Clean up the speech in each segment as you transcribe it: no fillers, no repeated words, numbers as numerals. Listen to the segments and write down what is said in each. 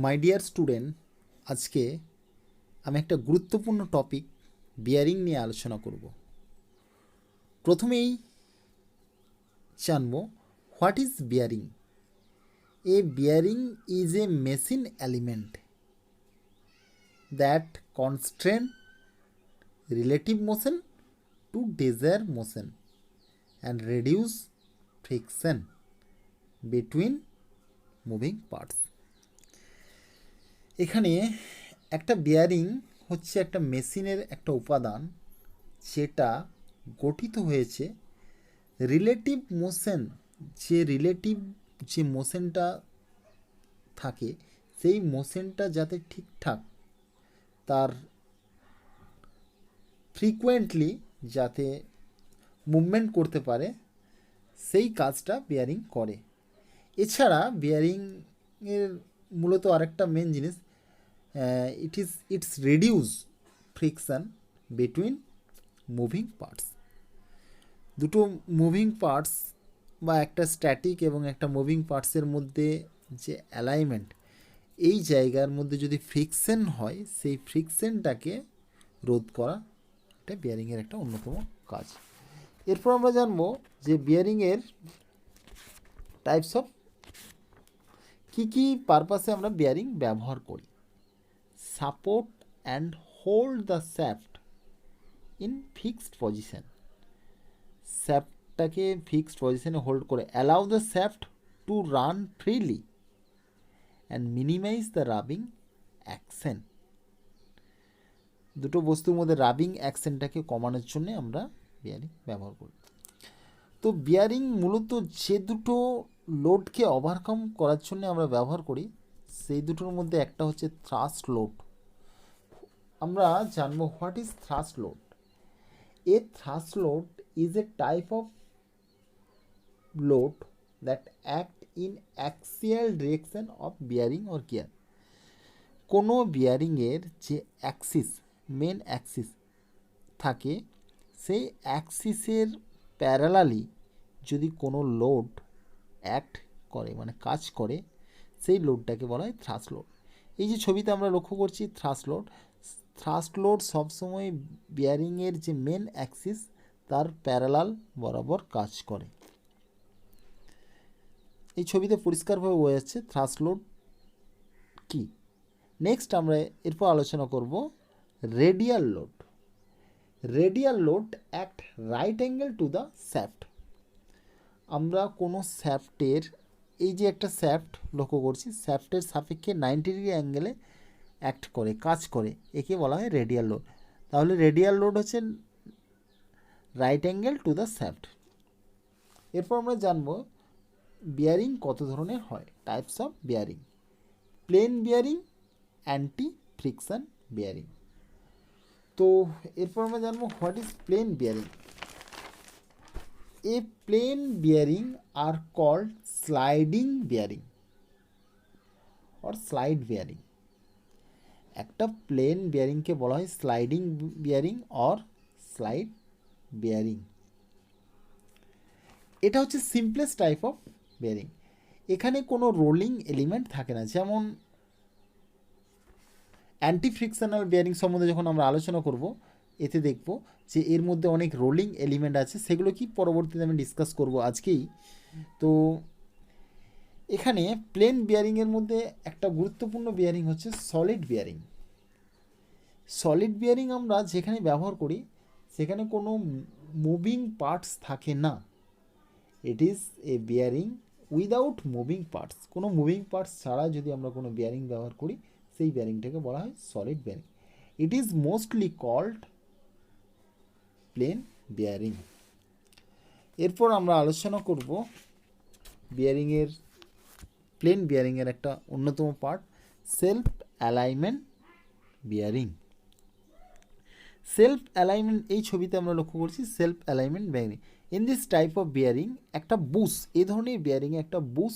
My dear student, আজকে আমি একটা গুরুত্বপূর্ণ টপিক বিয়ারিং নিয়ে আলোচনা করব। প্রথমেই জানব what is bearing. A bearing is a machine element that constrain relative motion to desire motion and reduce friction between moving parts. এখানে একটা বিয়ারিং হচ্ছে একটা মেশিনের একটা উপাদান যেটা গঠিত হয়েছে রিলেটিভ মোশন, যে মোশনটা থাকে সেই মোশনটা যাতে ঠিকঠাক তার ফ্রিকোয়েন্টলি যাতে মুভমেন্ট করতে পারে সেই কাজটা বিয়ারিং করে। এছাড়া বিয়ারিংয়ের মূলত আরেকটা মেন জিনিস, it's reduce friction between moving parts. দুটো মুভিং পার্টস বা একটা স্ট্যাটিক এবং একটা মুভিং পার্টসের মধ্যে যে অ্যালাইনমেন্ট, এই জায়গার মধ্যে যদি ফ্রিকশন হয় সেই ফ্রিকশনটাকে রোধ করা এটা বিয়ারিংয়ের একটা অন্যতম কাজ। এরপর আমরা জানবো যে বিয়ারিংয়ের টাইপস অফ কী পারপাসে আমরা বিয়ারিং ব্যবহার করি। Support and hold the shaft in fixed position. শ্যাফটটাকে ফিক্সড পজিশনে হোল্ড করে allow the shaft to run freely and minimise the rubbing action. দুটো বস্তুর মধ্যে রাবিং অ্যাকশনটাকে কমানোর জন্য আমরা বিয়ারিং ব্যবহার করি। তো বিয়ারিং মূলত যে দুটো লোডকে ওভারকাম করার জন্য আমরা ব্যবহার করি সেই দুটোর মধ্যে একটা হচ্ছে থ্রাস্ট লোড। আমরা জানবো what is thrust load. A thrust load is a type of load that act in axial direction of bearing or gear. কোনো বিয়ারিংয়ের যে অ্যাক্সিস, মেন অ্যাক্সিস থাকে সেই অ্যাক্সিসের প্যারালালি যদি কোনো লোড অ্যাক্ট করে মানে কাজ করে সেই লোডটাকে বলা হয় থ্রাস্ট লোড। এই যে ছবিতে আমরা লক্ষ্য করছি থ্রাস্ট লোড সবসময় বিয়ারিংয়ের যে মেন অ্যাক্সিস তার প্যারালাল বরাবর কাজ করে। এই ছবিতে পরিষ্কারভাবে বোঝা যাচ্ছে থ্রাস্ট লোড কি। নেক্সট আমরা এরপর আলোচনা করব radial load. Radial load act right angle to the shaft. আমরা কোনো শ্যাফটের, এই যে একটা শ্যাফট লক্ষ্য করছি, শ্যাফটের সাপেক্ষে 90 ডিগ্রি অ্যাঙ্গেলে অ্যাক্ট করে, কাজ করে, একে বলা হয় রেডিয়াল লোড। তাহলে রেডিয়াল লোড হচ্ছে right angle to the shaft. এরপর আমরা জানবো বিয়ারিং কত ধরনের হয়, types of bearing. Plain bearing, anti friction bearing. তো এরপর আমরা জানবো what is plain bearing. A plain bearing are called sliding bearing or slide bearing. একটা প্লেন বিয়ারিংকে বলা হয় sliding bearing or slide bearing. এটা হচ্ছে সিম্পলেস্ট টাইপ অফ বিয়ারিং। এখানে কোনো রোলিং এলিমেন্ট থাকে না। যেমন অ্যান্টি ফ্রিকশনাল বিয়ারিং সম্বন্ধে যখন আমরা আলোচনা করব এতে দেখব যে এর মধ্যে অনেক রোলিং এলিমেন্ট আছে, সেগুলো কি পরবর্তীতে আমি ডিসকাস করব আজকেই। তো এখানে প্লেন বিয়ারিংয়ের মধ্যে একটা গুরুত্বপূর্ণ বিয়ারিং হচ্ছে সলিড বিয়ারিং। সলিড বিয়ারিং আমরা যেখানে ব্যবহার করি সেখানে কোনো মুভিং পার্টস থাকে না। ইট is A bearing without moving parts. কোনো মুভিং পার্টস ছাড়া যদি আমরা কোনো বিয়ারিং ব্যবহার করি সেই বিয়ারিংটাকে বলা হয় solid bearing. It is mostly called plain bearing. এরপর আমরা আলোচনা করব বিয়ারিংয়ের, প্লেন বিয়ারিংয়ের একটা অন্যতম part self alignment bearing. Self alignment, এই ছবিতে আমরা লক্ষ্য করছি self alignment bearing. In this type of bearing একটা বুশ, এই ধরনের বিয়ারিংয়ে একটা বুশ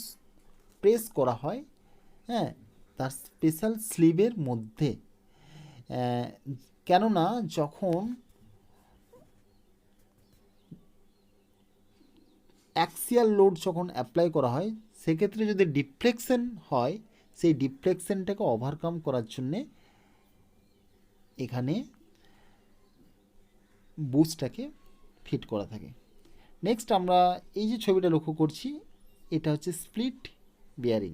প্রেস করা হয়, হ্যাঁ, তার স্পেশাল স্লিভের মধ্যে। কেননা যখন অ্যাক্সিয়াল লোড যখন অ্যাপ্লাই করা হয় সেক্ষেত্রে যদি ডিফ্লেকশন হয় সেই ডিফ্লেকশনটাকে ওভারকাম করার জন্যে এখানে বুস্টটাকে ফিট করা থাকে। নেক্সট আমরা এই যে ছবিটা লক্ষ্য করছি, এটা হচ্ছে স্প্লিট বিয়ারিং।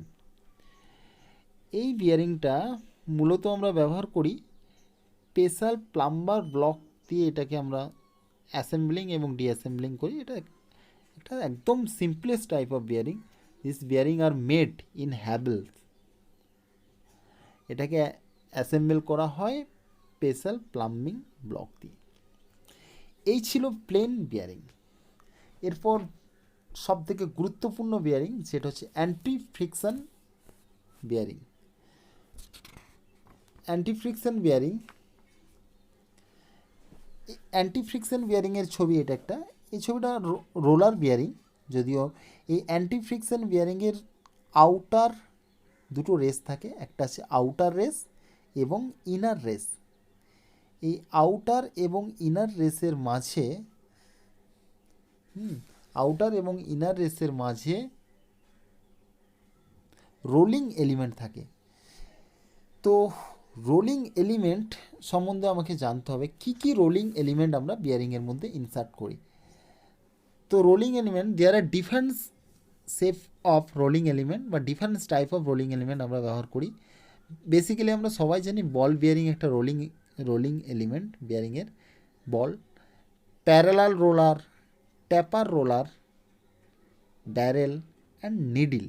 এই বিয়ারিংটা মূলত আমরা ব্যবহার করি স্পেশাল প্লাম্বার ব্লক দিয়ে। এটাকে আমরা অ্যাসেম্বলিং এবং ডিঅ্যাসেম্বলিং করি। এটা একটা একদম simplest type of bearing. This bearing are made in Havells. এটাকে অ্যাসেম্বল করা হয় স্পেশাল প্লাম্বিং ব্লক দিয়ে। এই ছিল প্লেন বিয়ারিং। এরপর সব থেকে গুরুত্বপূর্ণ বিয়ারিং যেটা হচ্ছে anti friction bearing. Anti friction bearing, anti friction বিয়ারিংয়ের ছবি এটা একটা। এই ছবিটা রোলার বিয়ারিং, যদিও এই অ্যান্টি ফ্রিকশন বিয়ারিংয়ের আউটার দুটো রেস থাকে, একটা আছে আউটার রেস এবং ইনার রেস। এই আউটার এবং ইনার রেসের মাঝে রোলিং এলিমেন্ট থাকে। তো রোলিং এলিমেন্ট সম্বন্ধে আমাকে জানতে হবে কি কি রোলিং এলিমেন্ট আমরা বিয়ারিংয়ের মধ্যে ইনসার্ট করি। তো rolling element, there are different shape of rolling element বা different type of rolling element আমরা ব্যবহার করি। বেসিক্যালি আমরা সবাই জানি বল বিয়ারিং একটা রোলিং এলিমেন্ট বিয়ারিংয়ের। Ball, parallel roller, taper roller, barrel and needle,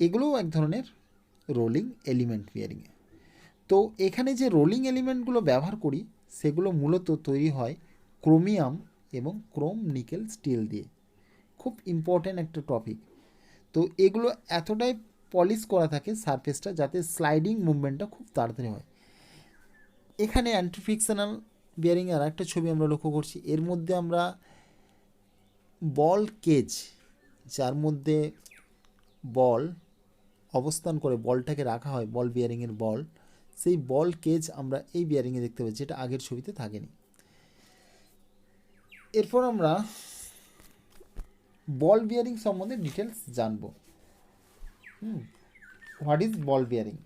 এগুলোও এক ধরনের রোলিং এলিমেন্ট বিয়ারিংয়ে। তো এখানে যে রোলিং এলিমেন্টগুলো ব্যবহার করি সেগুলো মূলত তৈরি হয় ক্রোমিয়াম এবং ক্রোম নিকেল স্টিল দিয়ে। খুব ইম্পর্ট্যান্ট একটা টপিক। তো এগুলো এতটাই পলিশ করা থাকে সারফেসটা যাতে স্লাইডিং মুভমেন্টটা খুব তাড়াতাড়ি হয়। এখানে অ্যান্টি ফ্রিকশনাল বিয়ারিংয়ে আর একটা ছবি আমরা লক্ষ্য করছি। এর মধ্যে আমরা বল কেজ, যার মধ্যে বল অবস্থান করে বলটাকে রাখা হয়, বল বিয়ারিংয়ের বল, সেই বল কেজ আমরা এই বিয়ারিংয়ে দেখতে পাচ্ছি, যেটা আগের ছবিতে থাকেনি। এরপর আমরা বল বিয়ারিং সম্বন্ধে ডিটেলস জানব। What is ball bearing?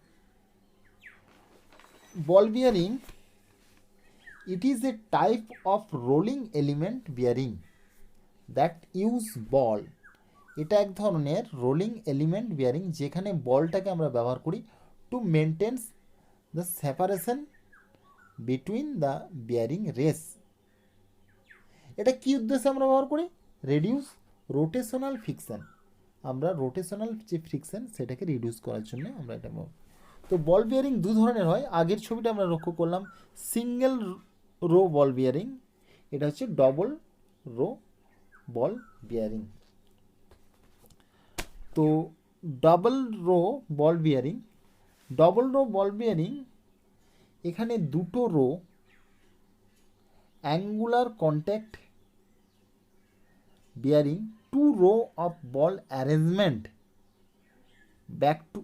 Ball bearing, it is a type of rolling element bearing that use ball. এটা এক ধরনের রোলিং এলিমেন্ট বিয়ারিং যেখানে বলটাকে আমরা ব্যবহার করি to maintain the separation between the bearing race. এটা কি উদ্দেশ্যে আমরা ব্যবহার করি? Reduce rotational friction. আমরা রোটেশনাল যে ফ্রিকশন সেটাকে রিডিউস করার জন্য আমরা এটা ব্যবহার। তো বল বিয়ারিং দু ধরনের হয়। আগের ছবিটা আমরা লক্ষ্য করলাম সিঙ্গেল রো বল বিয়ারিং, এটা হচ্ছে ডবল রো বল বিয়ারিং। তো ডবল রো বল বিয়ারিং এখানে দুটো row angular contact bearing, two row of ball arrangement back to.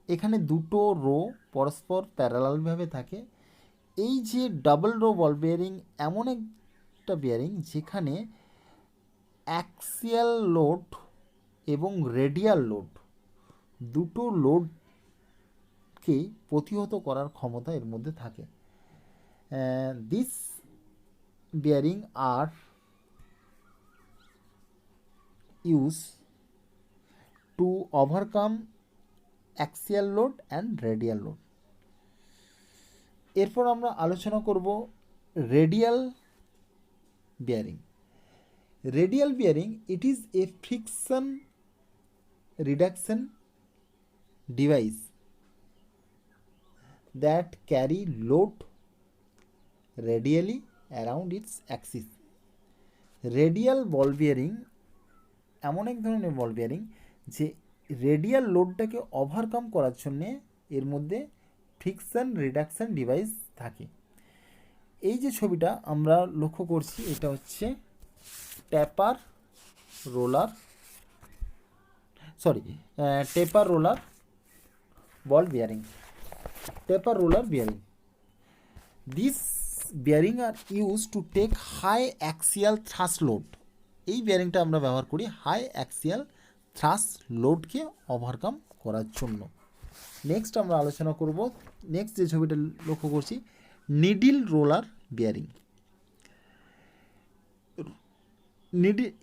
এখানে দুটো রো পরস্পর প্যারালালভাবে থাকে। এই যে ডাবল রো বল বিয়ারিং এমন একটা বিয়ারিং যেখানে অ্যাক্সিয়াল লোড এবং রেডিয়াল লোড, দুটো লোডকে প্রতিহত করার ক্ষমতা এর মধ্যে থাকে। This bearing are use to overcome axial load and radial load. এরপর আমরা আলোচনা করব radial bearing. Radial bearing, it is a friction reduction device that carry load radially around its axis. Radial ball bearing এমন এক ধরনের ball bearing যে radial লোডটাকে overcome করার জন্যে এর মধ্যে ফ্রিকশন রিডাকশন ডিভাইস থাকে। এই যে ছবিটা আমরা লক্ষ্য করছি এটা হচ্ছে taper roller ball bearing. Taper roller bearing, this bearing are use to take high axial thrust load. এই বিয়ারিংটা আমরা ব্যবহার করি হাই অ্যাক্সিয়াল থ্রাস্ট লোডকে ওভারকাম করার জন্য। নেক্সট আমরা আলোচনা করব, নেক্সট যে ছবিটা লক্ষ্য করছি, নিডিল রোলার বিয়ারিং।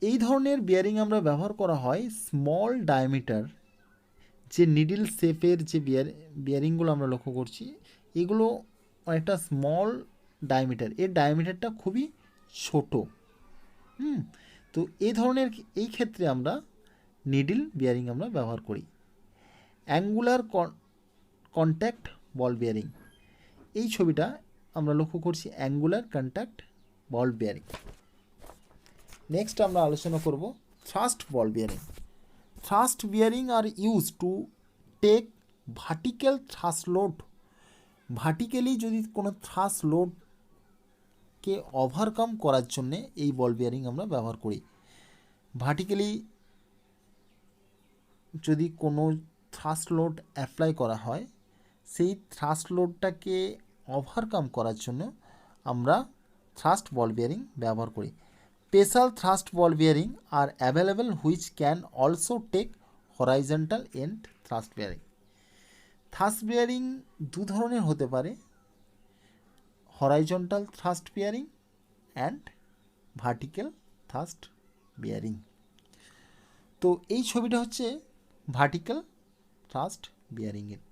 এই ধরনের বিয়ারিং আমরা ব্যবহার করা হয় স্মল ডায়ামিটার, যে নিডিল শেপের যে বিয়ারিংগুলো আমরা লক্ষ্য করছি, এগুলো অনেকটা স্মল ডায়ামিটার, এর ডায়ামিটারটা খুবই ছোট। তো এই ধরনের, এই ক্ষেত্রে আমরা নিডিল বিয়ারিং আমরা ব্যবহার করি। অ্যাঙ্গুলার কন্ট্যাক্ট বল বিয়ারিং, এই ছবিটা আমরা লক্ষ্য করছি angular contact ball bearing. Next আমরা আলোচনা করব thrust ball bearing. Thrust bearing are use to take vertical thrust load. Vertically যদি কোনো থ্রাস্ট লোডকে ওভারকাম করার জন্যে এই বল বিয়ারিং আমরা ব্যবহার করি। ভার্টিক্যালি যদি কোনো থ্রাস্ট লোড অ্যাপ্লাই করা হয়, সেই থ্রাস্ট লোডটাকে ওভারকাম করার জন্য আমরা থ্রাস্ট বল বিয়ারিং ব্যবহার করি। Special thrust ball bearing are available which can also take horizontal and thrust bearing. Thrust bearing দু ধরনের হতে পারে, horizontal thrust bearing and vertical thrust bearing. তো এই ছবিটা হচ্ছে ভার্টিক্যাল থ্রাস্ট বিয়ারিংয়ের।